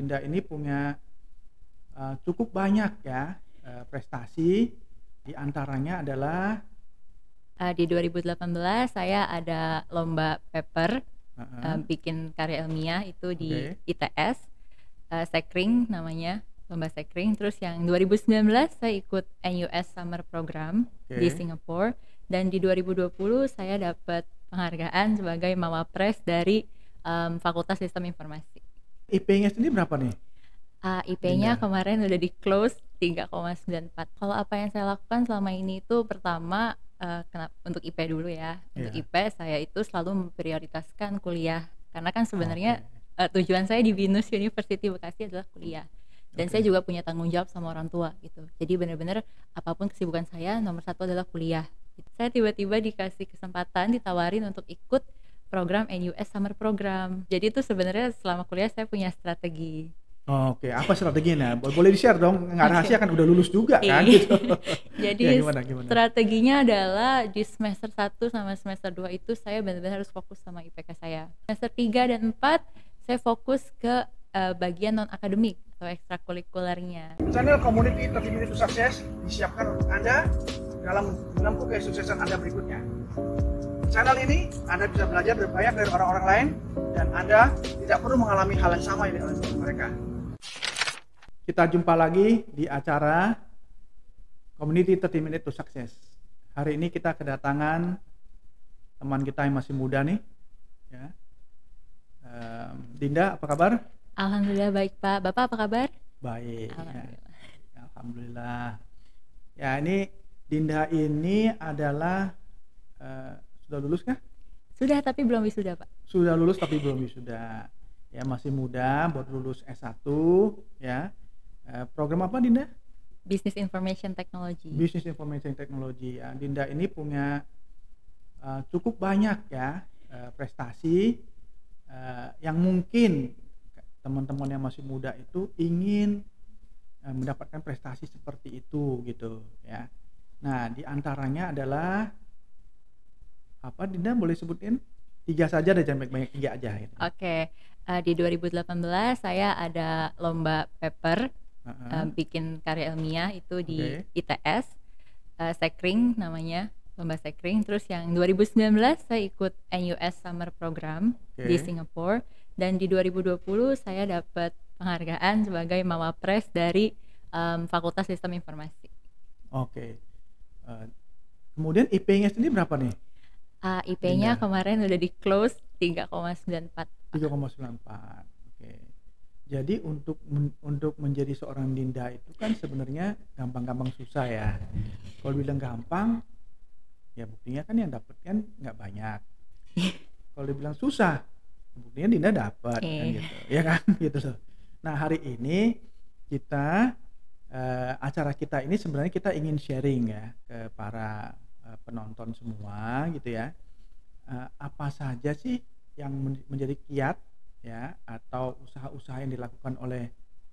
Dinda ini punya cukup banyak ya prestasi, di antaranya adalah Di 2018 saya ada lomba paper, heeh, bikin karya ilmiah itu di oke, ITS, Sekring namanya, lomba Sekring. Terus yang 2019 saya ikut NUS Summer Program di oke. Singapura, dan di 2020 saya dapat penghargaan sebagai Mawapres dari Fakultas Sistem Informasi. IP-nya sendiri berapa nih, IP-nya Dinda? kemarin udah di close 3,94. Kalau apa yang saya lakukan selama ini itu pertama, untuk IP dulu ya. Untuk Iya, IP saya itu selalu memprioritaskan kuliah. Karena kan sebenarnya oke, tujuan saya di Binus University Bekasi adalah kuliah. Dan saya oke. juga punya tanggung jawab sama orang tua gitu. Jadi benar-benar apapun kesibukan saya nomor satu adalah kuliah. Saya tiba-tiba dikasih kesempatan, ditawarin untuk ikut program NUS Summer Program. Jadi itu sebenarnya selama kuliah saya punya strategi. Oke, apa strateginya? Boleh di-share dong, nggak Oke. rahasia kan udah lulus juga kan Iya. gitu. Ya Jadi gimana gimana? strateginya adalah di semester 1 sama semester 2 itu saya benar-benar harus fokus sama IPK saya. Semester 3 dan 4 saya fokus ke bagian non akademik atau ekstrakurikulernya. Channel Community 30 Minutes to Success disiapkan untuk Anda dalam menempuh kesuksesan Anda berikutnya. Di channel ini Anda bisa belajar lebih banyak dari orang-orang lain dan Anda tidak perlu mengalami hal yang sama yang dialami mereka. Kita jumpa lagi di acara Community 30 Minutes to Success. Hari ini kita kedatangan teman kita yang masih muda nih, ya. Dinda, apa kabar? Alhamdulillah baik Pak. Bapak apa kabar? Baik. Ya. Alhamdulillah. Alhamdulillah. Ya ini Dinda ini adalah sudah lulus kah? Sudah tapi belum wisuda Pak. Sudah lulus tapi belum wisuda. Ya masih muda, baru lulus S1, ya. Program apa Dinda? Business Information Technology. Business Information Technology. Ya. Dinda ini punya cukup banyak ya prestasi yang mungkin teman-teman yang masih muda itu ingin mendapatkan prestasi seperti itu gitu ya. Nah, di antaranya adalah apa Dinda, boleh sebutin? 3 saja deh, jangan banyak-banyak, 3 aja gitu. Oke, di 2018 saya ada lomba paper, Heeh, bikin karya ilmiah itu di oke, ITS, Sekring namanya, lomba Sekring. Terus yang 2019 saya ikut NUS Summer Program di oke, Singapura, dan di 2020 saya dapat penghargaan sebagai Mawapres dari Fakultas Sistem Informasi. oke. Kemudian IP-nya sendiri berapa nih, IP-nya Dinda? kemarin udah di close 3,94. 3,94. Oke. Jadi untuk menjadi seorang Dinda itu kan sebenarnya gampang-gampang susah ya. Kalau bilang gampang, ya buktinya kan yang dapat kan nggak banyak. Kalau dibilang susah, buktinya Dinda dapat kan Oke. gitu, ya kan gitu loh. Nah hari ini kita acara kita ini sebenarnya kita ingin sharing ya ke para penonton semua gitu ya. Apa saja sih yang menjadi kiat ya atau usaha-usaha yang dilakukan oleh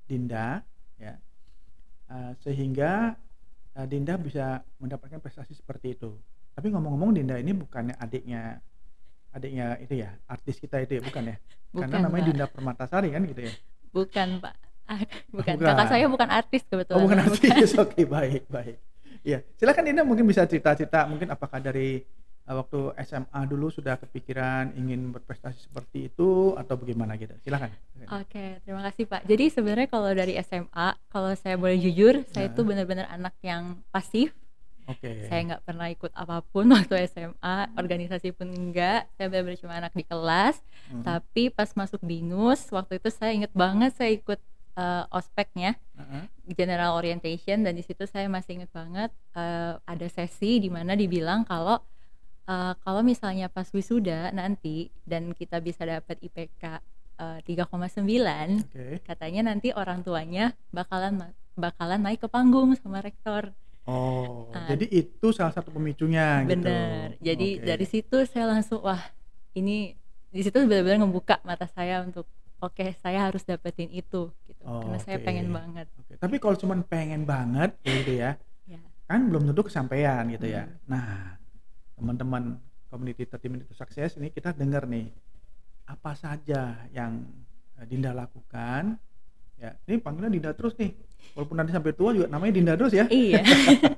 Dinda ya, sehingga Dinda bisa mendapatkan prestasi seperti itu. Tapi ngomong-ngomong, Dinda ini bukannya adiknya itu ya, artis kita itu ya, bukan ya? Karena Bukan namanya Pak. Dinda Permatasari kan gitu ya? Bukan Pak. Oh, Bukan. Kakak bukan. saya bukan artis Oh, kebetulan bukan Pak. Bukan. artis. Oke, baik, baik. Iya, silakan Dinda mungkin bisa cerita-cerita, mungkin apakah dari waktu SMA dulu sudah kepikiran ingin berprestasi seperti itu atau bagaimana gitu? Silakan. Oke, terima kasih Pak. Jadi sebenarnya kalau dari SMA, kalau saya boleh jujur, saya itu Nah, benar-benar anak yang pasif. oke. Saya nggak pernah ikut apapun waktu SMA, organisasi pun enggak. Saya benar-benar cuma anak di kelas. Mhm, Tapi pas masuk BINUS, waktu itu saya inget banget saya ikut ospeknya, heeh. General Orientation, dan di situ saya masih inget banget ada sesi di mana dibilang kalau misalnya pas wisuda nanti dan kita bisa dapat IPK 3,9, Oke. katanya nanti orang tuanya bakalan naik ke panggung sama rektor. Oh, Uh, jadi itu salah satu pemicunya gitu. Bener. Jadi dari Oke. situ saya langsung wah, ini di situ benar-benar ngebuka mata saya untuk oke, saya harus dapetin itu gitu. Karena saya Oke. pengen banget. Oke. Tapi kalau cuman pengen banget gitu ya, Ya. kan belum tentu kesampaian gitu ya. Mm-mm. Nah, teman-teman Community 30 Minutes to Success ini kita dengar nih, apa saja yang Dinda lakukan Ya, ini panggilnya Dinda terus nih. Walaupun nanti sampai tua juga namanya Dinda terus ya. Iya,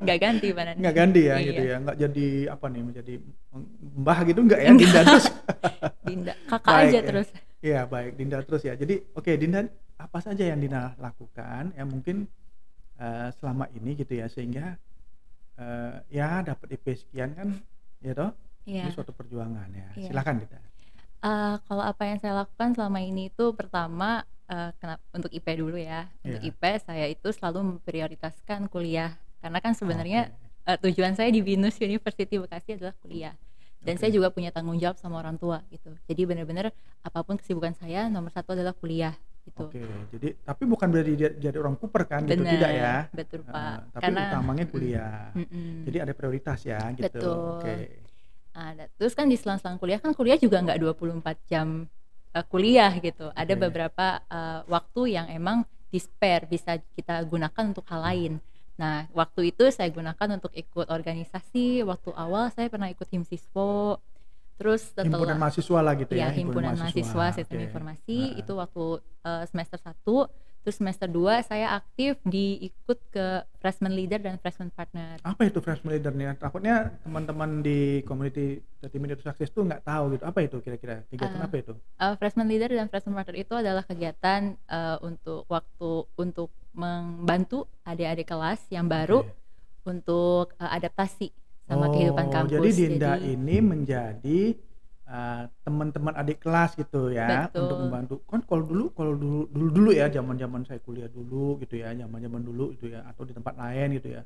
nggak ganti Pak Nandi. Nggak ganti ya Iya. gitu ya. Nggak jadi apa nih, menjadi mbah gitu nggak ya, Dinda terus. Dinda, kakak Baik, aja ya. terus. Iya, baik, Dinda terus ya. Jadi oke, Dinda, apa saja yang Dinda lakukan yang mungkin selama ini gitu ya, sehingga ya dapat IP sekian kan ya toh. Ini Iya. suatu perjuangan ya. Iya. Silakan Dinda. Kalau apa yang saya lakukan selama ini itu pertama untuk IP dulu ya. Untuk Iya. IP saya itu selalu memprioritaskan kuliah karena kan sebenarnya Oke. tujuan saya di Binus University Bekasi adalah kuliah. Dan Oke. saya juga punya tanggung jawab sama orang tua gitu. Jadi benar-benar apapun kesibukan saya nomor satu adalah kuliah gitu. Oke, jadi tapi bukan berarti dia jadi orang Cooper kan gitu, Benar, tidak ya? betul Pak. Tapi Karena utamanya kuliah. mm-mm. Jadi ada prioritas ya gitu. Betul. Oke. Terus kan di selang-selang kuliah kan kuliah juga nggak 24 jam kuliah gitu. Ada Oke. beberapa waktu yang emang di spare bisa kita gunakan untuk hal lain. Nah, waktu itu saya gunakan untuk ikut organisasi. Waktu awal saya pernah ikut Himsiswo. Terus Himpunan setelah mahasiswa lah gitu ya. ya himpunan mahasiswa sistem Oke. informasi Heeh. itu waktu semester 1. Terus semester 2 saya aktif diikut ke freshman leader dan freshman partner. Apa itu freshman leader nih? Takutnya teman-teman di community Media to Success tuh nggak tahu gitu. Apa itu kira-kira? Kegiatan apa itu? Freshman leader dan freshman partner itu adalah kegiatan untuk membantu adik-adik kelas yang baru Oke. untuk adaptasi sama kehidupan kampus. Jadi Dinda ini menjadi teman-teman adik kelas gitu ya. Betul. Untuk membantu. Kan kalau dulu ya, zaman-zaman saya kuliah dulu gitu ya, zaman-zaman dulu gitu ya, atau di tempat lain gitu ya.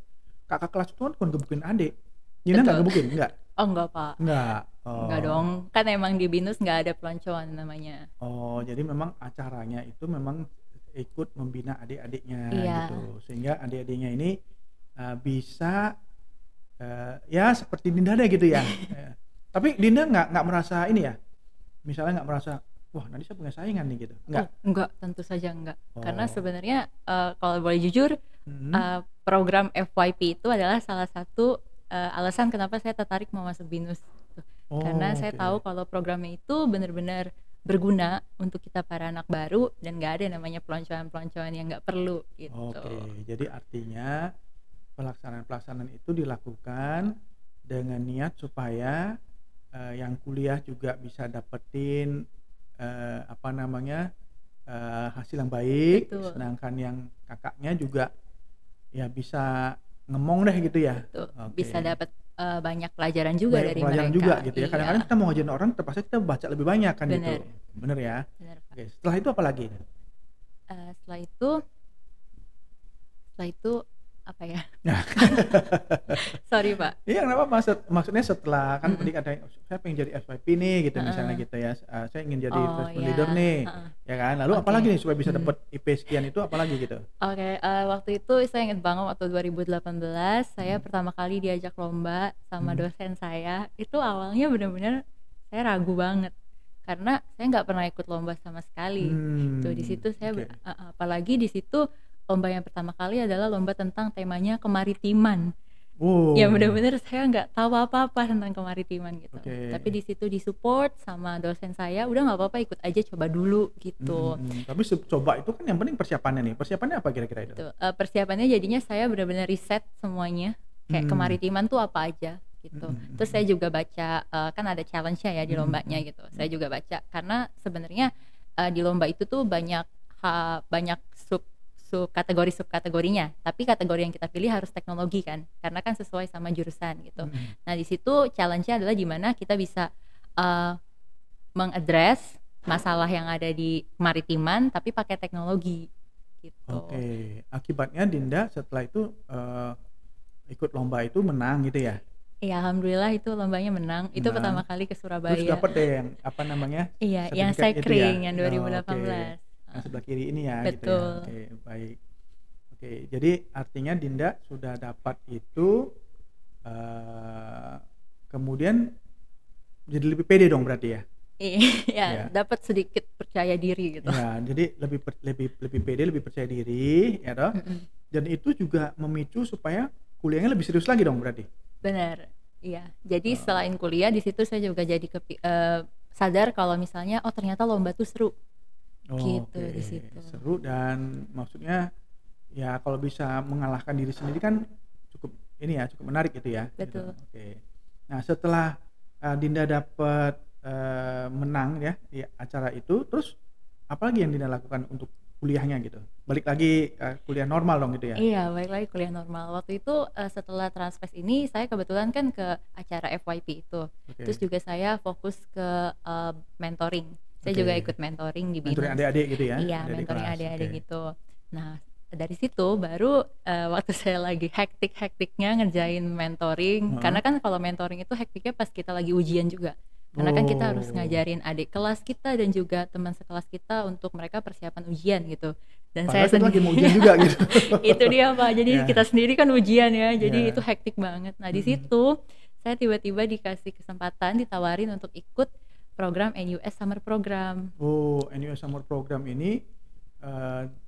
Kakak kelas itu kan gebukin adik. Dinda nggak Betul. gebukin? Enggak. Oh enggak Pak, Enggak. Oh. enggak dong, kan emang di Binus nggak ada peloncoan namanya. Oh, jadi memang acaranya itu memang ikut membina adik-adiknya Iya. gitu, sehingga adik-adiknya ini bisa ya seperti Dinda deh gitu ya. Tapi Dinda nggak merasa ini ya, misalnya nggak merasa wah nanti saya punya saingan nih gitu, nggak? Enggak, tentu saja enggak. Karena Oh. sebenarnya kalau boleh jujur program FYP itu adalah salah satu alasan kenapa saya tertarik mau masuk Binus. Oh, Karena saya oke. tahu kalau programnya itu benar-benar berguna untuk kita para anak baru dan nggak ada namanya peloncoan-peloncoan yang nggak perlu gitu. Oke, jadi artinya pelaksanaan itu dilakukan dengan niat supaya yang kuliah juga bisa dapetin hasil yang baik, Betul. sedangkan yang kakaknya juga ya bisa ngemong deh gitu ya. Tuh, Oke. bisa dapat banyak pelajaran juga Banyak dari pelajaran mereka. juga gitu ya. Iya, Kadang-kadang kita mau ngajarin orang terpaksa kita baca lebih banyak kan Bener. gitu. Bener ya. benar, Pak. Oke, setelah itu apa lagi? Setelah itu apa ya? Nah. Sorry Pak. Iya, kenapa maksudnya setelah kan tadi katanya saya pengen jadi FYP nih gitu misalnya gitu ya. Saya ingin jadi freshman iya. leader nih. Heeh. Ya kan? Lalu Oke. apalagi nih supaya bisa dapat IP sekian itu apalagi gitu? Oke, waktu itu saya ingat banget waktu 2018 saya pertama kali diajak lomba sama dosen saya. Itu awalnya benar-benar saya ragu banget karena saya nggak pernah ikut lomba sama sekali. Tuh di situ saya oke. apalagi di situ lomba yang pertama kali adalah lomba tentang temanya kemaritiman. Oh. Ya benar-benar saya nggak tahu apa-apa tentang kemaritiman gitu. Oke. Tapi di situ disupport sama dosen saya, udah nggak apa-apa ikut aja coba dulu gitu. Tapi coba itu kan yang penting persiapannya nih. Persiapannya apa kira-kira itu? Gitu. Persiapannya jadinya saya benar-benar riset semuanya kayak kemaritiman tuh apa aja gitu. Terus saya juga baca kan ada challenge-nya ya di lombanya gitu. Saya juga baca karena sebenarnya di lomba itu tuh banyak subkategorinya. Tapi kategori yang kita pilih harus teknologi kan, karena kan sesuai sama jurusan gitu. Nah di situ challenge-nya adalah gimana kita bisa mengadres masalah yang ada di kemaritiman tapi pakai teknologi gitu. Oke. Akibatnya Dinda setelah itu ikut lomba itu menang gitu ya? Iya, alhamdulillah itu lombanya menang. Itu Menang. pertama kali ke Surabaya. Terus dapat deh yang apa namanya? Iya, yang sertifikat itu sekring ya? yang Oh, 2018. Yang sebelah kiri ini ya gitu ya. Betul. Oke, baik. Oke, jadi artinya Dinda sudah dapat itu kemudian jadi lebih pede dong berarti ya? Iya, Iya. dapat sedikit percaya diri gitu. Ya, jadi lebih pede, lebih percaya diri ya toh. Dan itu juga memicu supaya kuliahnya lebih serius lagi dong berarti. Benar. Iya. Jadi selain kuliah di situ saya juga jadi sadar kalau misalnya oh ternyata lomba tuh seru. gitu Oke, di situ. seru dan maksudnya ya kalau bisa mengalahkan diri sendiri kan cukup ini ya, cukup menarik gitu ya, gitu. Betul. Oke. Nah setelah Dinda dapat menang ya di acara itu, terus apa lagi yang Dinda lakukan untuk kuliahnya gitu? Balik lagi kuliah normal dong gitu ya? Iya, balik lagi kuliah normal. Waktu itu setelah Transfest ini saya kebetulan kan ke acara FYP itu. Oke. Terus juga saya fokus ke mentoring. Saya juga ikut mentoring di Mentoring BINUS. adik-adik gitu ya? Iya, Adik-adik mentoring kelas, adik-adik oke. gitu. Nah, dari situ baru waktu saya lagi hektik-hektiknya ngerjain mentoring. Karena kan kalau mentoring itu hektiknya pas kita lagi ujian juga. Karena kan kita harus ngajarin adik kelas kita dan juga teman sekelas kita untuk mereka persiapan ujian gitu. Dan Padahal saya kita lagi sendiri mau ujian juga gitu. itu dia Pak. Jadi Ya. kita sendiri kan ujian ya. Jadi Ya. itu hektik banget. Nah, di situ saya tiba-tiba dikasih kesempatan ditawarin untuk ikut program NUS Summer Program. Oh, NUS Summer Program ini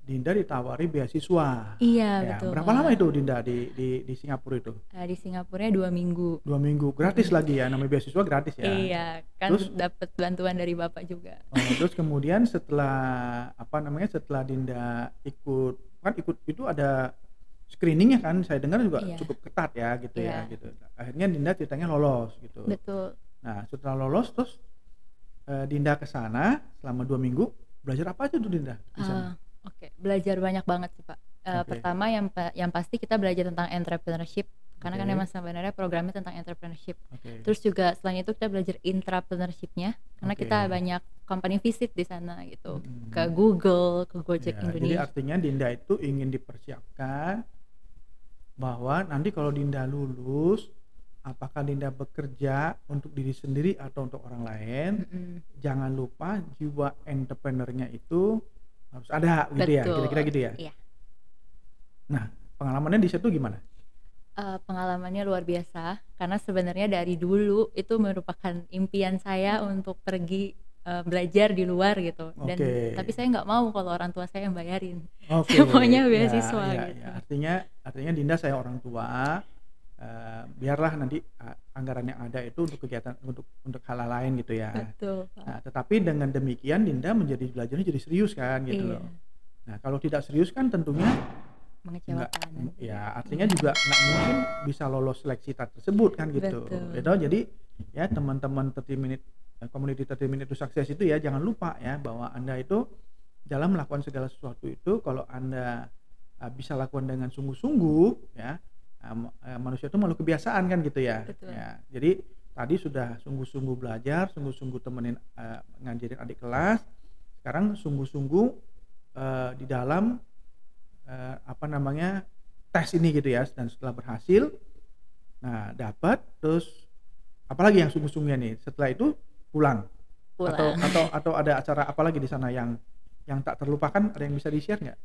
Dinda ditawari beasiswa. Iya, Ya, betul. berapa lama itu Dinda di Singapura itu? Di Singapurnya 2 minggu. 2 minggu, gratis lagi ya, namanya beasiswa gratis ya. Iya, kan Terus? dapat bantuan dari Bapak juga. Terus kemudian setelah setelah Dinda ikut itu ada screeningnya kan, saya dengar juga Iya. cukup ketat ya gitu ya Iya. gitu. Akhirnya Dinda ceritanya lolos gitu. Betul. Nah setelah lolos terus Dinda ke sana selama 2 minggu, belajar apa aja tuh Dinda di sana? Oke, belajar banyak banget sih Pak. Oke. Pertama yang pasti kita belajar tentang entrepreneurship, karena kan Oke. emang sebenarnya programnya tentang entrepreneurship. Oke. Terus juga selain itu kita belajar intrapreneurship-nya, karena Oke. kita banyak company visit di sana gitu, Mm-mm. ke Google, ke Gojek Ya, jadi Indonesia. artinya Dinda itu ingin dipersiapkan bahwa nanti kalau Dinda lulus, apakah Dinda bekerja untuk diri sendiri atau untuk orang lain, Mm-mm. jangan lupa jiwa entrepreneurnya itu harus ada gitu ya, Betul. kira-kira gitu ya. Iya. Nah, pengalamannya di situ gimana? Pengalamannya luar biasa karena sebenarnya dari dulu itu merupakan impian saya untuk pergi belajar di luar gitu. Dan Oke. tapi saya nggak mau kalau orang tua saya yang bayarin. Oke. Saya maunya Ya, beasiswa ya, gitu. ya. Artinya Dinda saya orang tua, biarlah nanti anggaran yang ada itu untuk kegiatan untuk hal lain gitu ya. Betul, Pak. Nah, tetapi dengan demikian Dinda belajarnya jadi serius kan gitu Iya. loh. Nah, kalau tidak serius kan tentunya Mengecewakan. ya artinya juga nggak mungkin bisa lolos seleksi tersebut kan gitu. Betul. Gitu. Jadi ya teman-teman 30 minute community 30 minute to success itu ya jangan lupa ya bahwa Anda itu dalam melakukan segala sesuatu itu kalau Anda bisa lakukan dengan sungguh-sungguh ya, manusia itu malu kebiasaan kan gitu ya. Betul. Ya. Jadi tadi sudah sungguh-sungguh belajar, sungguh-sungguh temenin ngajarin adik kelas. Sekarang sungguh-sungguh di dalam tes ini gitu ya, dan setelah berhasil dapat, terus apalagi yang sungguh-sungguhnya nih setelah itu pulang. Atau ada acara apa lagi di sana yang tak terlupakan, ada yang bisa di-share nggak?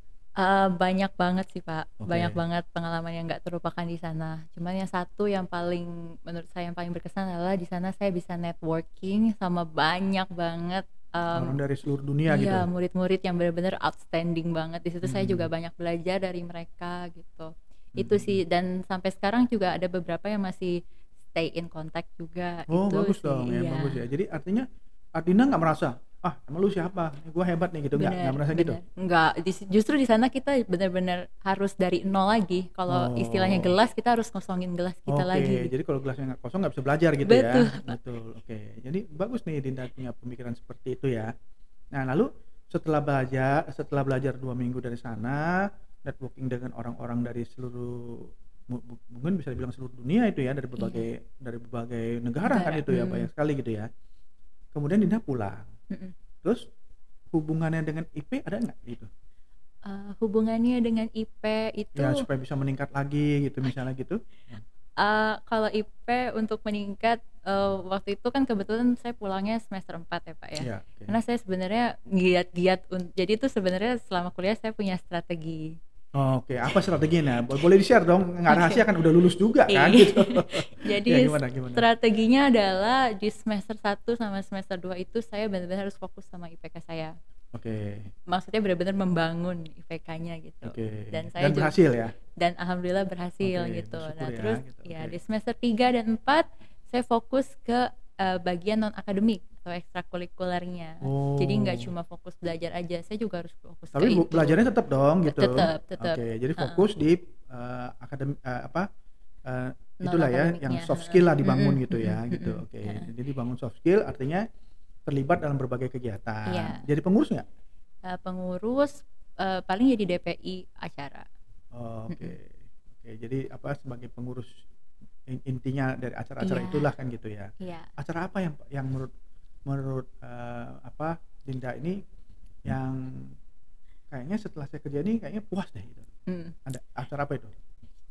Banyak banget sih Pak, Oke. banyak banget pengalaman yang nggak terlupakan di sana. Cuman yang satu yang paling menurut saya yang paling berkesan adalah di sana saya bisa networking sama banyak banget Orang dari seluruh dunia gitu. iya, murid-murid yang benar-benar outstanding banget. Di situ saya juga banyak belajar dari mereka gitu. Itu sih, dan sampai sekarang juga ada beberapa yang masih stay in contact juga. Oh, Itu bagus sih, dong ya, iya. bagus ya. Jadi artinya Dinda nggak merasa, emang lu siapa? Gua hebat nih gitu, nggak merasa gitu. Enggak, justru di sana kita benar-benar harus dari nol lagi. Kalau istilahnya gelas, kita harus kosongin gelas kita lagi. Jadi kalau gelasnya nggak kosong nggak bisa belajar gitu Betul, ya. Betul. Oke. Jadi bagus nih Dinda punya pemikiran seperti itu ya. Nah, lalu setelah belajar 2 minggu dari sana, networking dengan orang-orang dari seluruh mungkin bisa dibilang seluruh dunia itu ya, dari berbagai negara kan itu ya, banyak sekali gitu ya. Kemudian Dinda pulang. Terus hubungannya dengan IP ada nggak gitu? Hubungannya dengan IP itu Ya supaya bisa meningkat lagi gitu misalnya gitu. kalau IP untuk meningkat waktu itu kan kebetulan saya pulangnya semester 4 ya Pak ya. Ya, oke. Karena saya sebenarnya giat-giat jadi itu sebenarnya selama kuliah saya punya strategi. Oke, apa strateginya? Boleh di-share dong, nggak rahasia kan udah lulus juga kan Iya. gitu. Jadi Ya, gimana? strateginya adalah di semester 1 sama semester 2 itu saya benar-benar harus fokus sama IPK saya. Oke. Maksudnya benar-benar membangun IPK-nya gitu. Oke. Dan saya juga berhasil ya? dan alhamdulillah berhasil Oke, gitu. bersyukur Nah, ya, terus gitu. ya Oke. di semester 3 dan 4 saya fokus ke bagian non akademik atau atau ekstrakurikulernya. Jadi Oh. nggak cuma fokus belajar aja, saya juga harus fokus Tapi ke itu. belajarnya tetap dong gitu. Tetap. Oke, jadi Heeh. fokus di Non itulah ya yang akademiknya. soft skill lah dibangun Mm-mm, gitu ya mm-mm, gitu. mm-mm. Oke, Heeh. jadi dibangun soft skill artinya terlibat dalam berbagai kegiatan. Iya. Jadi pengurus nggak? Pengurus paling jadi DPI acara. Oh, oke. Mm-mm. Oke, jadi sebagai pengurus intinya dari acara-acara Iya. itulah kan gitu ya. Iya. Acara apa yang menurut Dinda ini yang kayaknya setelah saya kerja ini kayaknya puas deh gitu. Mm. Ada acara apa itu?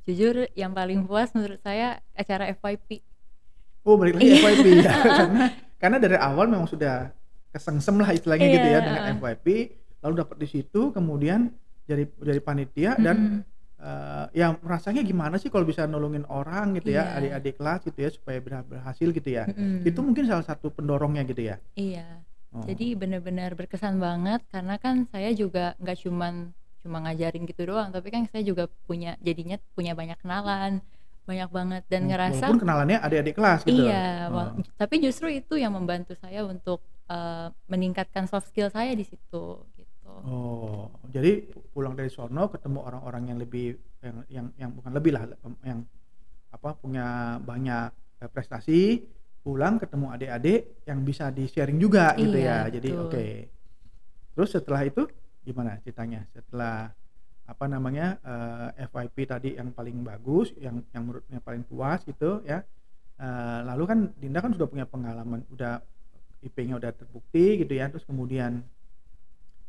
Jujur yang paling puas menurut saya acara FYP. Oh, balik lagi Iya. FYP ya. karena dari awal memang sudah kesengsem lah istilahnya gitu ya dengan FYP, lalu dapat di situ kemudian jadi panitia dan ya rasanya gimana sih kalau bisa nolongin orang gitu ya, Iya. adik-adik kelas gitu ya supaya berhasil gitu ya. Mm-mm. Itu mungkin salah satu pendorongnya gitu ya. Iya. Oh. Jadi benar-benar berkesan banget karena kan saya juga nggak cuma ngajarin gitu doang, tapi kan saya juga jadinya punya banyak kenalan, banyak banget dan ngerasa walaupun kenalannya adik-adik kelas gitu. iya, tapi justru itu yang membantu saya untuk meningkatkan soft skill saya di situ gitu. Oh, jadi pulang dari sono ketemu orang-orang yang lebih yang bukan lebih lah, yang punya banyak prestasi, pulang ketemu adik-adik yang bisa di-sharing juga gitu ya. Iya, Jadi betul. oke. Terus setelah itu gimana ceritanya? Setelah FYP tadi yang paling bagus, yang menurutnya paling puas gitu ya. Lalu kan Dinda kan sudah punya pengalaman, udah IP-nya udah terbukti gitu ya, terus kemudian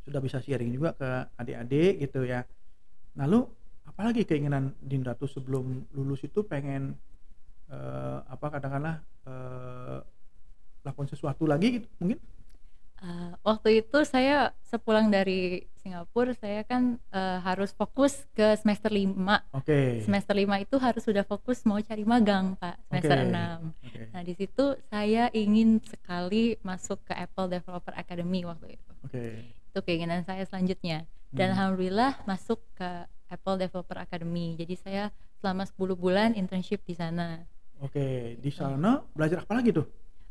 sudah bisa sharing juga ke adik-adik gitu ya. Lalu apalagi keinginan Dinda tuh sebelum lulus itu pengen katakanlah lakukan sesuatu lagi gitu mungkin? Waktu itu saya sepulang dari Singapura saya kan harus fokus ke semester 5. Oke. Semester 5 itu harus sudah fokus mau cari magang, Pak, semester 6. Oke. Nah, di situ saya ingin sekali masuk ke Apple Developer Academy waktu itu. Oke. Itu keinginan saya selanjutnya. Dan alhamdulillah masuk ke Apple Developer Academy. Jadi saya selama 10 bulan internship di sana. Oke, di sana belajar apa lagi tuh?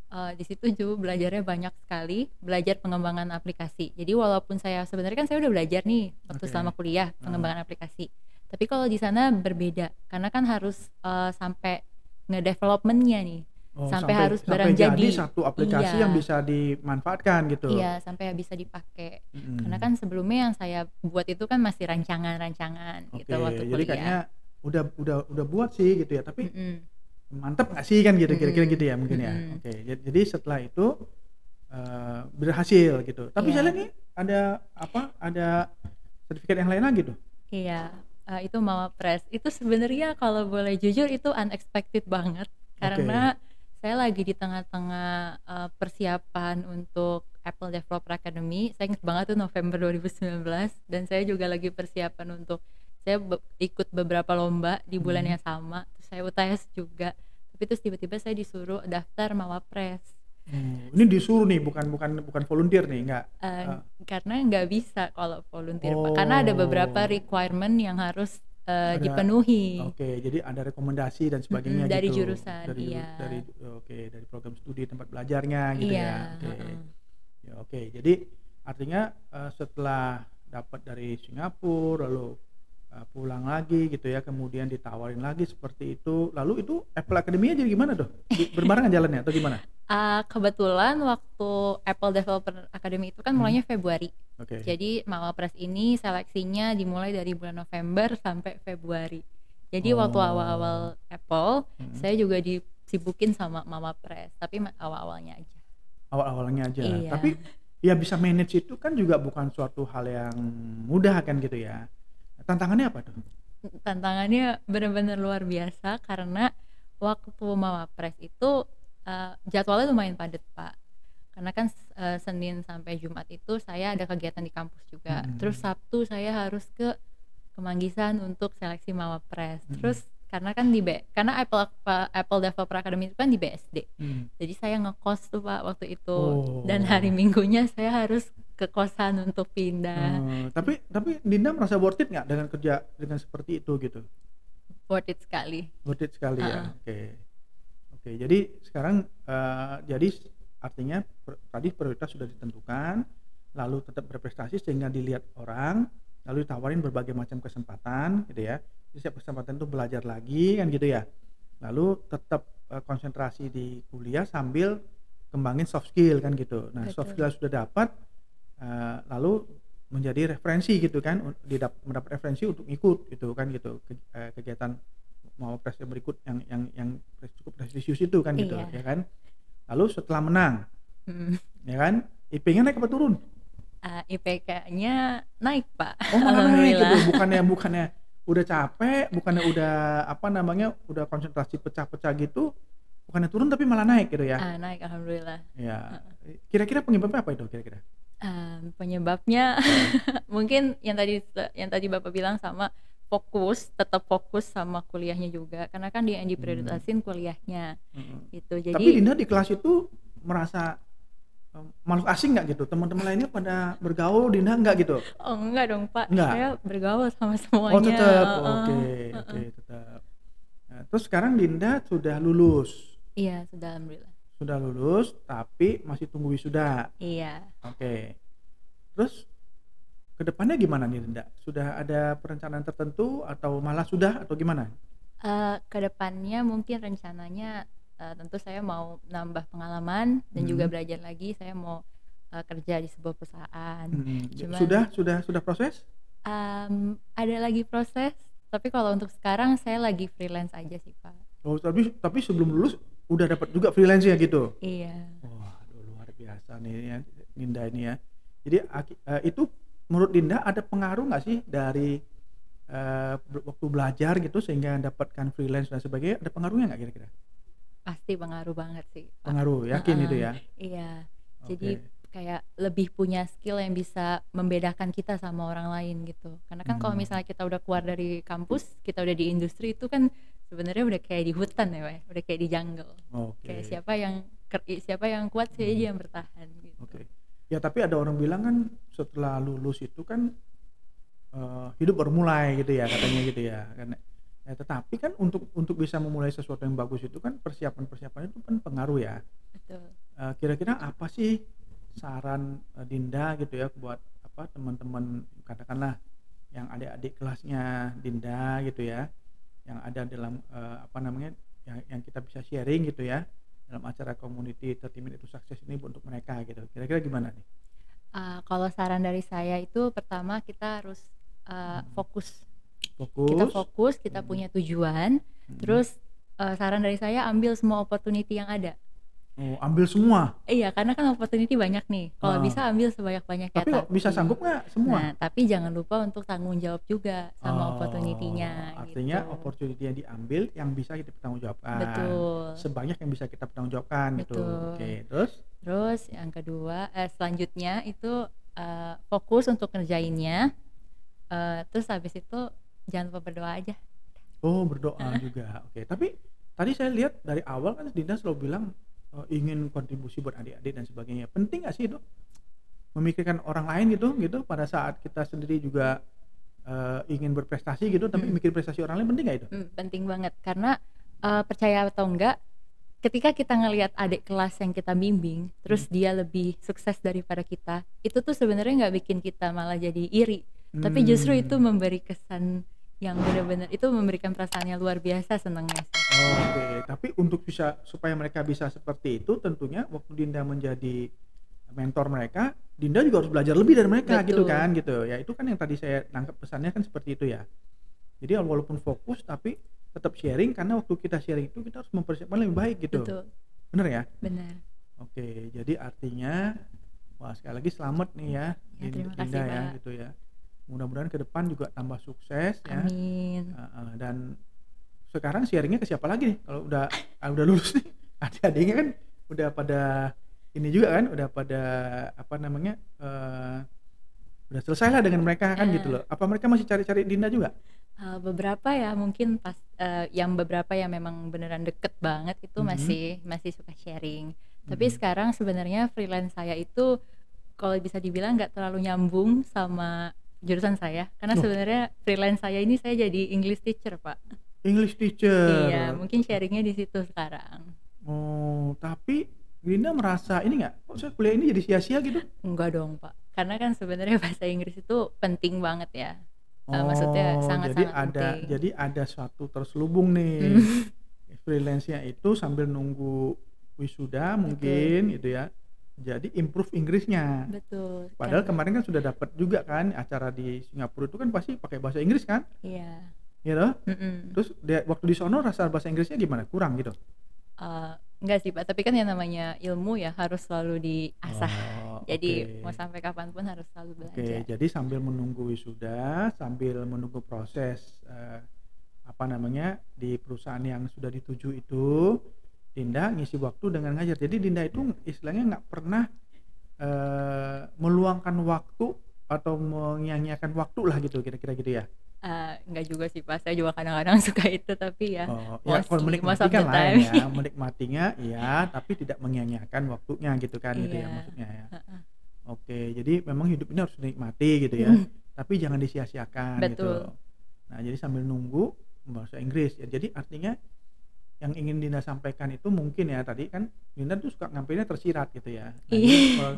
Di situ juga belajarnya banyak sekali, belajar pengembangan aplikasi. Jadi walaupun saya sebenarnya kan saya udah belajar nih waktu selama kuliah pengembangan aplikasi. Tapi kalau di sana berbeda karena kan harus sampai nge-developmentnya nih. Sampai harus barang jadi satu aplikasi yang bisa dimanfaatkan gitu. Iya, sampai bisa dipakai. Karena kan sebelumnya yang saya buat itu kan masih rancangan-rancangan gitu waktu kuliah. Jadi kayaknya udah buat sih gitu ya, tapi mantep nggak sih kan gitu kira-kira gitu ya mungkin ya. Oke, jadi setelah itu berhasil gitu. Tapi saya lihat nih ada sertifikat yang lain lagi tuh. Iya, itu Mawapres. Itu sebenarnya kalau boleh jujur itu unexpected banget karena saya lagi di tengah-tengah persiapan untuk Apple Developer Academy. Saya ingat banget tuh November 2019 dan saya juga lagi persiapan untuk saya ikut beberapa lomba di bulan yang sama. Terus saya UTS juga. Tapi terus tiba-tiba saya disuruh daftar Mawapres. Ini disuruh nih, bukan volunteer nih, enggak? Karena nggak bisa kalau volunteer, Pak. Karena ada beberapa requirement yang harus dipenuhi. Oke, jadi ada rekomendasi dan sebagainya dari gitu. Jurusan, iya. Dari program studi tempat belajarnya gitu iya, ya. Oke, jadi artinya setelah dapat dari Singapura lalu pulang lagi gitu ya, kemudian ditawarin lagi seperti itu, lalu itu Apple Academy-nya jadi gimana tuh? Berbarengan jalannya atau gimana? Kebetulan waktu Apple Developer Academy itu kan mulainya Februari. Jadi Mawapres ini seleksinya dimulai dari bulan November sampai Februari. Jadi waktu awal-awal Apple, saya juga disibukin sama Mawapres, tapi awal-awalnya aja. Awal-awalnya aja. Iya. Tapi ya bisa manage itu kan juga bukan suatu hal yang mudah kan gitu ya. Tantangannya apa tuh? Tantangannya benar-benar luar biasa karena waktu Mawapres itu jadwalnya lumayan padat, Pak. Karena kan Senin sampai Jumat itu saya ada kegiatan di kampus juga. Terus Sabtu saya harus ke Kemanggisan untuk seleksi Mawapres. Terus karena kan karena Apple Developer Academy itu kan di BSD. Jadi saya ngekos tuh, Pak, waktu itu. Dan hari Minggunya saya harus ke kosan untuk pindah. Tapi Dinda merasa worth it nggak dengan kerja dengan seperti itu gitu? Worth it sekali. Worth it sekali ya. Oke. Jadi sekarang jadi artinya tadi prioritas sudah ditentukan, lalu tetap berprestasi sehingga dilihat orang, lalu ditawarin berbagai macam kesempatan gitu ya. Di setiap kesempatan itu belajar lagi kan gitu ya. Lalu tetap konsentrasi di kuliah sambil kembangin soft skill kan gitu. Nah, soft skill sudah dapat, lalu menjadi referensi gitu kan, mendapat referensi untuk ikut gitu kan gitu, kegiatan mau prestasi berikut yang cukup prestisius itu kan gitu ya kan. Lalu setelah menang ya kan, IP-nya naik apa turun? IPK-nya naik, Pak. Oh, malah naik Alhamdulillah. gitu, bukannya udah capek, bukannya udah udah konsentrasi pecah-pecah gitu, bukannya turun tapi malah naik gitu ya. Naik, alhamdulillah. Ya, kira-kira penyebabnya apa itu kira-kira? Penyebabnya mungkin yang tadi Bapak bilang, sama tetap fokus sama kuliahnya juga, karena kan yang diprioritasin kuliahnya gitu. Jadi Tapi Dinda di kelas itu merasa makhluk asing nggak gitu? Teman-teman lainnya pada bergaul, Dinda nggak gitu? oh enggak dong, Pak. Enggak? Saya bergaul sama semuanya. Oh tetap, oke tetap. Nah, terus sekarang Dinda sudah lulus? Iya, sudah, alhamdulillah. Sudah lulus, tapi masih tunggu wisuda? Iya. Oke. Terus kedepannya gimana nih Dinda? Sudah ada perencanaan tertentu atau malah sudah atau gimana? Kedepannya mungkin rencananya tentu saya mau nambah pengalaman dan juga belajar lagi. Saya mau kerja di sebuah perusahaan. Cuman, sudah proses? Ada lagi proses, tapi kalau untuk sekarang saya lagi freelance aja sih, Pak. Oh, tapi sebelum lulus udah dapat juga freelance ya gitu? Iya. Wah, luar biasa nih ya, Dinda ini ya. Jadi itu menurut Dinda ada pengaruh nggak sih dari waktu belajar gitu sehingga dapatkan freelance dan sebagainya, ada pengaruhnya nggak kira-kira? Pasti pengaruh banget sih, Pak. Pengaruh, yakin itu ya? Iya. Oke. Jadi kayak lebih punya skill yang bisa membedakan kita sama orang lain gitu. Karena kan kalau misalnya kita udah keluar dari kampus, kita udah di industri, itu kan sebenarnya udah kayak di hutan ya, Pak. Udah kayak di jungle. Kayak siapa yang kuat sih aja yang bertahan gitu. Oke. Ya tapi ada orang bilang kan setelah lulus itu kan hidup baru mulai gitu ya, katanya gitu ya. Ya, tetapi kan untuk bisa memulai sesuatu yang bagus itu kan persiapan itu kan pengaruh ya. Betul. Kira-kira apa sih saran Dinda gitu ya buat teman-teman, katakanlah yang adik-adik kelasnya Dinda gitu ya, yang ada dalam yang kita bisa sharing gitu ya dalam acara community 30 Minutes to Success ini untuk mereka gitu. Kira-kira gimana nih? Kalau saran dari saya itu, pertama kita harus fokus. Kita punya tujuan. Terus saran dari saya, ambil semua opportunity yang ada. Oh, ambil semua? Iya, karena kan opportunity banyak nih. Kalau bisa ambil sebanyak-banyaknya. Tapi bisa sanggup nggak semua? Nah, tapi jangan lupa untuk tanggung jawab juga sama opportunity-nya. Artinya gitu. opportunity yang diambil yang bisa kita pertanggungjawabkan. Betul. Sebanyak yang bisa kita pertanggungjawabkan gitu. Oke, terus yang kedua, selanjutnya itu fokus untuk ngerjainnya. Terus habis itu jangan lupa berdoa aja. Oh, berdoa juga. Oke. Tapi tadi saya lihat dari awal kan Dinda selalu bilang ingin kontribusi buat adik-adik dan sebagainya. Penting nggak sih itu memikirkan orang lain gitu pada saat kita sendiri juga ingin berprestasi gitu, tapi mikir prestasi orang lain, penting nggak itu? Penting banget, karena percaya atau enggak, ketika kita ngelihat adik kelas yang kita bimbing terus dia lebih sukses daripada kita, itu tuh sebenarnya nggak bikin kita malah jadi iri, tapi justru itu memberi kesan yang benar-benar, itu memberikan perasaan yang luar biasa, senangnya sih. Oke, tapi untuk supaya mereka bisa seperti itu, tentunya waktu Dinda menjadi mentor mereka, Dinda juga harus belajar lebih dari mereka. Betul. Gitu kan gitu ya. Itu kan yang tadi saya tangkap pesannya kan seperti itu ya. Jadi walaupun fokus tapi tetap sharing, karena waktu kita sharing itu kita harus mempersiapkan lebih baik gitu. Betul. Bener ya? Benar. Oke, jadi artinya sekali lagi selamat nih ya, Dinda ya gitu ya. Mudah-mudahan ke depan juga tambah sukses. Amin. Ya. Dan sekarang sharingnya ke siapa lagi nih? Kalau udah lulus nih, adik-adiknya kan udah pada ini juga kan, udah pada udah selesai lah dengan mereka kan gitu loh. Apa mereka masih cari-cari Dinda juga? Beberapa ya, mungkin yang beberapa yang memang beneran deket banget itu masih suka sharing. Tapi sekarang sebenarnya freelance saya itu kalau bisa dibilang nggak terlalu nyambung sama jurusan saya, karena sebenarnya freelance saya ini saya jadi English teacher, Pak. English teacher. Iya, mungkin sharingnya di situ sekarang. Oh, tapi Dinda merasa ini nggak, kok saya kuliah ini jadi sia-sia gitu? Enggak dong Pak, karena kan sebenarnya bahasa Inggris itu penting banget ya. Maksudnya Oh, sangat-sangat penting. jadi ada suatu terselubung nih. Hmm. Freelance-nya itu sambil nunggu wisuda Betul, mungkin gitu ya. Jadi improve Inggrisnya. betul. Padahal Karena kemarin kan sudah dapat juga kan acara di Singapura itu kan pasti pakai bahasa Inggris kan? iya, Gitu. mm-mm. Terus waktu di sono rasa bahasa Inggrisnya gimana? Kurang gitu? Enggak sih Pak, tapi kan yang namanya ilmu ya harus selalu diasah. Oh, Jadi oke. mau sampai kapanpun harus selalu Oke, belajar. jadi sambil menunggu wisuda, sambil menunggu proses apa namanya di perusahaan yang sudah dituju itu, Dinda ngisi waktu dengan ngajar. Jadi Dinda itu istilahnya nggak pernah meluangkan waktu atau menyia-nyiakan waktu lah gitu, kira-kira gitu ya. Enggak juga sih Pak, saya juga kadang-kadang suka itu, tapi ya Oh, ya kalau mostly most menikmati of the kan lain time. ya, menikmatinya ya, tapi tidak menyia-nyiakan waktunya gitu kan, gitu ya Iya. maksudnya ya. Heeh. Oke, jadi memang hidup ini harus dinikmati gitu ya, tapi jangan disia-siakan gitu. Betul. Nah, jadi sambil nunggu bahasa Inggris ya. Jadi artinya yang ingin Dinda sampaikan itu mungkin ya tadi kan Dinda tuh suka ngampilnya tersirat gitu ya. Nah, jadi Iya.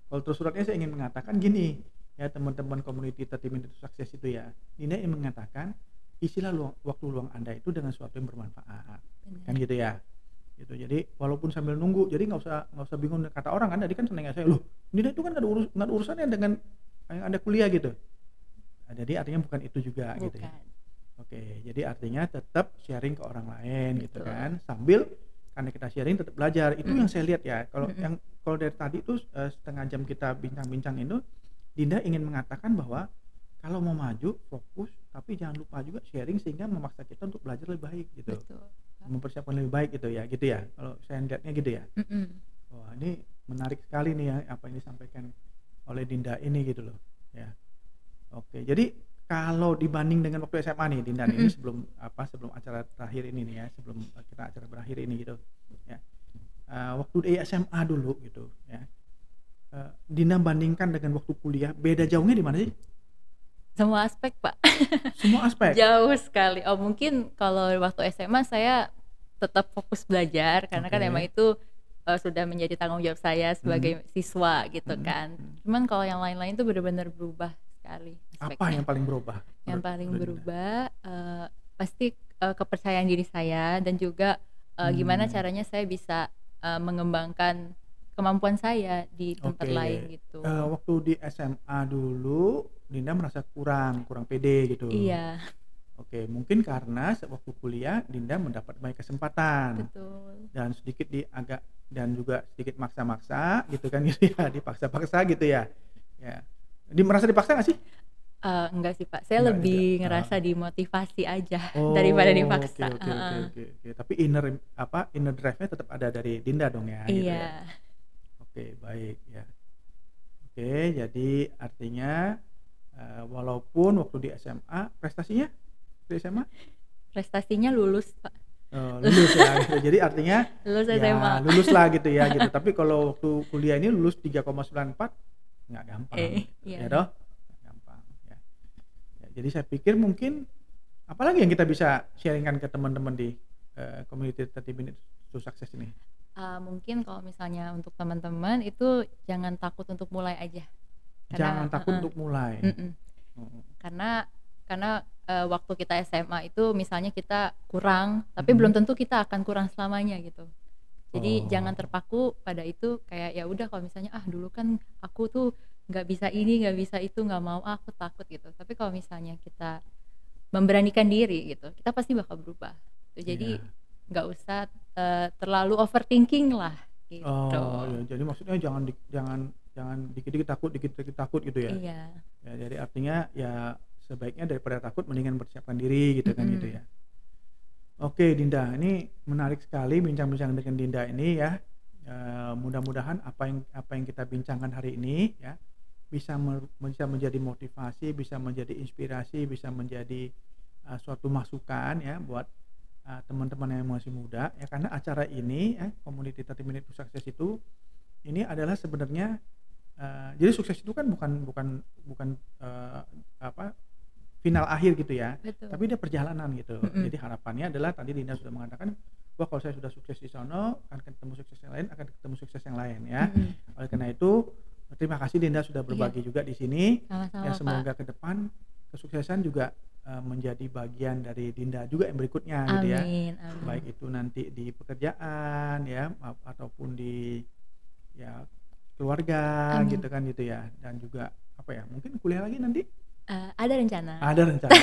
kalau tersuratnya saya ingin mengatakan gini ya teman-teman community 30 Minutes to Success itu ya. Dinda ingin mengatakan isilah waktu luang Anda itu dengan sesuatu yang bermanfaat. Kan Benar. gitu ya. Gitu. Jadi walaupun sambil nunggu, jadi nggak usah bingung kata orang kan tadi kan senengnya saya loh. Dinda itu kan nggak ada urusannya dengan yang Anda kuliah gitu. Nah, jadi artinya bukan itu juga gitu ya. Bukan. Oke, jadi artinya tetap sharing ke orang lain gitu Betul. kan, sambil karena kita sharing tetap belajar. Itu yang saya lihat ya. Kalau dari tadi itu setengah jam kita bincang-bincang itu, Dinda ingin mengatakan bahwa kalau mau maju fokus, tapi jangan lupa juga sharing sehingga memaksa kita untuk belajar lebih baik gitu, Betul. mempersiapkan lebih baik gitu ya. Kalau saya lihatnya gitu ya. Mm-mm. Wah ini menarik sekali nih ya apa yang disampaikan oleh Dinda ini gitu loh. Ya. Oke, jadi kalau dibanding dengan waktu SMA nih Dinda ini sebelum acara terakhir ini nih ya, sebelum kita acara berakhir ini gitu ya. Waktu di SMA dulu gitu ya. Dinda bandingkan dengan waktu kuliah, beda jauhnya di mana sih? Semua aspek Pak. Semua aspek. Jauh sekali. Oh mungkin kalau waktu SMA saya tetap fokus belajar karena kan Oke. emang itu sudah menjadi tanggung jawab saya sebagai siswa gitu kan. Cuman kalau yang lain-lain itu benar-benar berubah sekali Apa aspeknya. yang paling berubah? Yang paling menurut Dinda? berubah pasti kepercayaan diri saya dan juga gimana caranya saya bisa mengembangkan kemampuan saya di tempat Oke. lain gitu. Waktu di SMA dulu Dinda merasa kurang pede gitu. Iya, Oke, mungkin karena waktu kuliah Dinda mendapat banyak kesempatan betul. dan juga sedikit maksa-maksa gitu kan gitu ya, dipaksa-paksa gitu ya. Ya. Merasa dipaksa nggak sih? Enggak sih Pak, saya Enggak lebih juga. ngerasa dimotivasi aja Oh, daripada dipaksa. Oke. Tapi inner drive-nya tetap ada dari Dinda dong ya gitu ya. Iya, Oke, baik ya. Oke, jadi artinya walaupun waktu di SMA prestasinya di SMA prestasinya lulus Pak, lulus ya gitu. Jadi artinya lulus ya SMA. lulus lah gitu ya gitu. Tapi kalau waktu kuliah ini lulus 3,94 nggak gampang Iya. ya doh, nggak gampang ya. Ya, jadi saya pikir mungkin apalagi yang kita bisa sharingkan ke teman-teman di community 30 Minutes to Success ini. Mungkin kalau misalnya untuk teman-teman itu jangan takut untuk mulai aja. Jangan takut untuk mulai. Mm-mm. Karena waktu kita SMA itu misalnya kita kurang, tapi belum tentu kita akan kurang selamanya gitu. Jadi jangan terpaku pada itu, kayak ya udah kalau misalnya dulu kan aku tuh nggak bisa ini, nggak bisa itu, nggak mau, aku takut gitu. Tapi kalau misalnya kita memberanikan diri gitu, kita pasti bakal berubah. Jadi nggak usah terlalu overthinking lah gitu. Oh ya, jadi maksudnya jangan dikit-dikit takut gitu ya. Iya. Ya, jadi artinya ya sebaiknya daripada takut mendingan persiapkan diri gitu kan gitu ya. Oke Dinda, ini menarik sekali bincang-bincang dengan Dinda ini ya. Mudah-mudahan apa yang kita bincangkan hari ini ya bisa menjadi motivasi, bisa menjadi inspirasi, bisa menjadi suatu masukan ya buat teman-teman yang masih muda ya, karena acara ini ya Community 30 Minutes to Success itu ini adalah sebenarnya jadi sukses itu kan bukan final akhir gitu ya. Betul. Tapi dia perjalanan gitu. Jadi harapannya adalah tadi Dinda sudah mengatakan wah kalau saya sudah sukses di sono akan ketemu sukses yang lain, akan ketemu sukses yang lain ya. Oleh karena itu terima kasih Dinda sudah berbagi juga di sini. Sama-sama, Ya semoga Pak. ke depan kesuksesan juga menjadi bagian dari Dinda juga yang berikutnya gitu ya. Amin, amin. Baik itu nanti di pekerjaan ya ataupun di ya keluarga Amin. gitu kan gitu ya, dan juga apa ya, mungkin kuliah lagi nanti Ada rencana. ada rencana.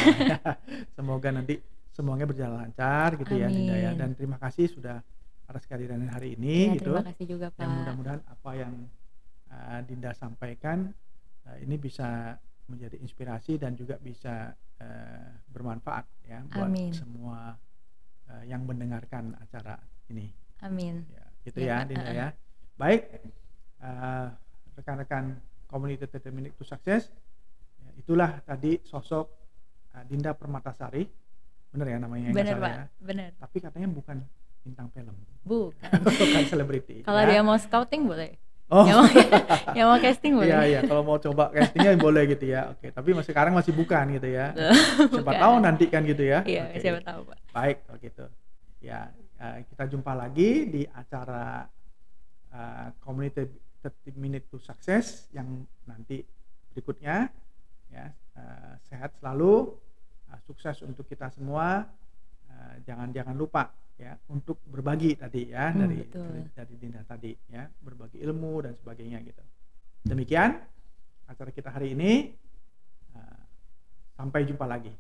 Semoga nanti semuanya berjalan lancar gitu ya Dinda ya, Amin. dan terima kasih sudah atas kehadiran hari ini Ya, gitu. terima kasih juga, Pak. Yang mudah-mudahan apa yang Dinda sampaikan ini bisa menjadi inspirasi dan juga bisa bermanfaat ya buat Amin. semua yang mendengarkan acara ini. Amin. Ya, gitu Ya, ya Pak. Dinda ya. Baik, rekan-rekan Community 30 Minutes to Success, ya, itulah tadi sosok Dinda Permatasari, bener ya namanya nggak Bener, salah Pak. ya. Bener. Tapi katanya bukan bintang film, Bukan. bukan selebriti. Kalau ya. dia mau scouting boleh. Oh, Yang mau casting boleh. iya iya, kalau mau coba castingnya boleh gitu ya. Oke, tapi sekarang masih bukan gitu ya. Siapa Bukan. tahu nanti kan gitu ya. Iya, Oke. siapa tahu, Pak. Baik kalau gitu. Ya, kita jumpa lagi di acara Community 30 Minutes to Success yang nanti berikutnya ya. Sehat selalu, sukses untuk kita semua. Jangan lupa ya untuk berbagi tadi ya dari Dinda tadi ya, berbagi ilmu dan sebagainya gitu. Demikian acara kita hari ini. Sampai jumpa lagi.